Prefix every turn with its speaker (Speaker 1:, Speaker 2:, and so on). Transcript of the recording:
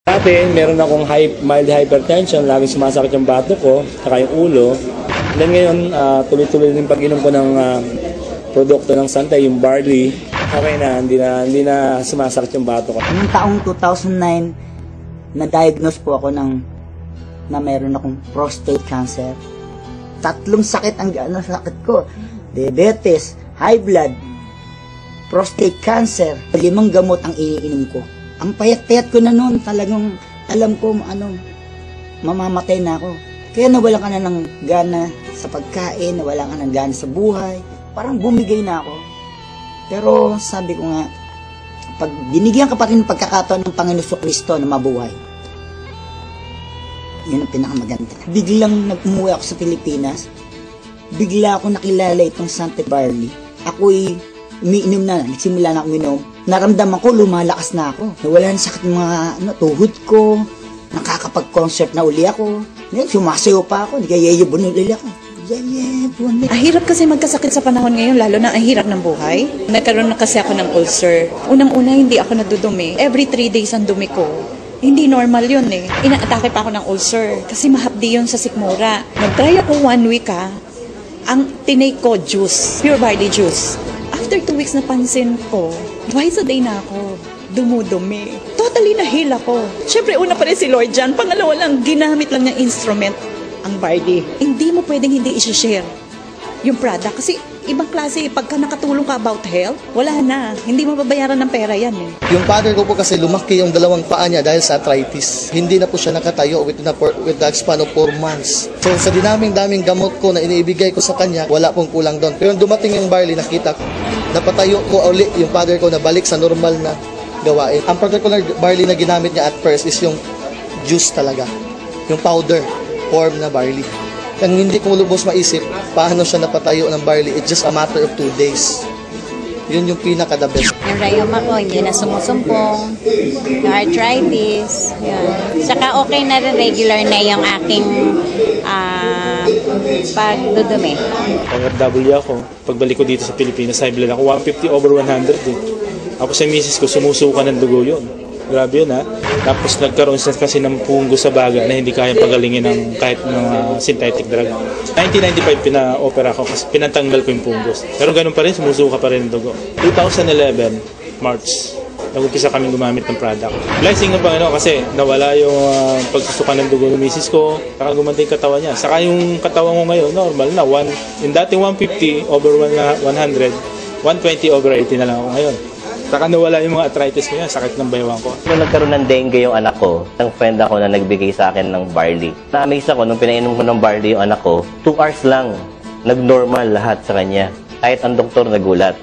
Speaker 1: Dati, meron akong mild hypertension, laging sumasakit yung bato ko, saka yung ulo. Then ngayon, tuloy-tuloy din pag-inom ko ng produkto ng Santay, yung barley. Okay na, hindi na sumasakit yung bato ko.
Speaker 2: Noong taong 2009, na-diagnose po ako na meron akong prostate cancer. 3 sakit ang sakit ko. Diabetes, high blood, prostate cancer. 5 gamot ang iniinom ko. Ang payat-payat ko na noon, talagang alam ko mamamatay na ako. Kaya nawalan ka na ng gana sa pagkain, nawalan ka ng gana sa buhay. Parang bumigay na ako. Pero sabi ko nga, pag binigyan ka pa rin ng pagkakataon ng Panginoon Kristo na mabuhay, yun ang pinakamaganda. Biglang nag-umuwi ako sa Pilipinas, bigla ako nakilala itong Santay Barley. Ako'y umiinom na, nagsimula na ako uminom. Naramdaman ko, lumalakas na ako. Nawala na sakit mga tuhod ko, nakakapag-concert na uli ako. Ngayon, sumasayo pa ako, nagayayabon uli ako.
Speaker 3: Ang hirap kasi magkasakit sa panahon ngayon, lalo na ang hirap ng buhay. Nagkaroon na kasi ako ng ulcer. Unang-una, hindi ako nadudumi. Every 3 days ang dumi ko. Hindi normal yun eh. Inaatake pa ako ng ulcer kasi mahapdi yun sa sikmura. Nag-try ako 1 week ang tinake ko juice, pure barley juice. After 2 weeks napansin ko, twice a day na ako dumudumi. Totally na-heal ako. Siyempre, una pa rin si Lord dyan. Pangalawa lang, ginamit lang niyang instrument ang barley. Hindi mo pwedeng hindi i-share yung product. Kasi ibang klase, pagka nakatulong ka about health, wala na. Hindi mababayaran ng pera yan eh.
Speaker 4: Yung father ko po kasi lumaki yung 2 paa niya dahil sa arthritis. Hindi na po siya nakatayo with the span of 4 months. So sa daming gamot ko na iniibigay ko sa kanya, wala pong kulang doon. Pero dumating yung barley, nakita ko, napatayo ko uli yung father ko na balik sa normal na gawain. Ang particular barley na ginamit niya at first is yung juice talaga. Yung powder form na barley. Ang hindi ko lubos maisip, paano siya napatayo ng barley, it's just a matter of 2 days. Yun yung pinaka-the best.
Speaker 5: Yung rayuma ko, hindi na sumusumpong. Yung arthritis. Yun. Saka okay na rin, regular na yung aking pagdudumi.
Speaker 1: Pang-FW ako. Pagbalik ko dito sa Pilipinas, high blood ako. 150/100 eh. Ako sa misis ko, sumusuka ng dugo yun. Grabe yun ha. Tapos nagkaroon siya kasi ng punggo sa baga na hindi kaya pagalingin ng kahit ng synthetic drug. 1995 pina-opera ko kasi pinatanggal ko yung punggos. Pero ganun pa rin, sumusuka pa rin ng dugo. 2011, March, nag-umpisa kami gumamit ng product. Blessing ng Panginoon kasi nawala yung pagsusuka ng dugo ng misis ko, saka gumanda yung katawan niya. Saka yung katawan ko ngayon, normal na. Yung dati 150/100, 120/80 na lang ako ngayon. Saka nawala yung mga arthritis ko yan, sakit ng baywang ko.
Speaker 6: Nung nagkaroon ng dengue yung anak ko, isang friend ako na nagbigay sa akin ng barley. Na-amaze ako nung pinainom ko ng barley yung anak ko, 2 hours lang, nag-normal lahat sa kanya. Kahit ang doktor nagulat.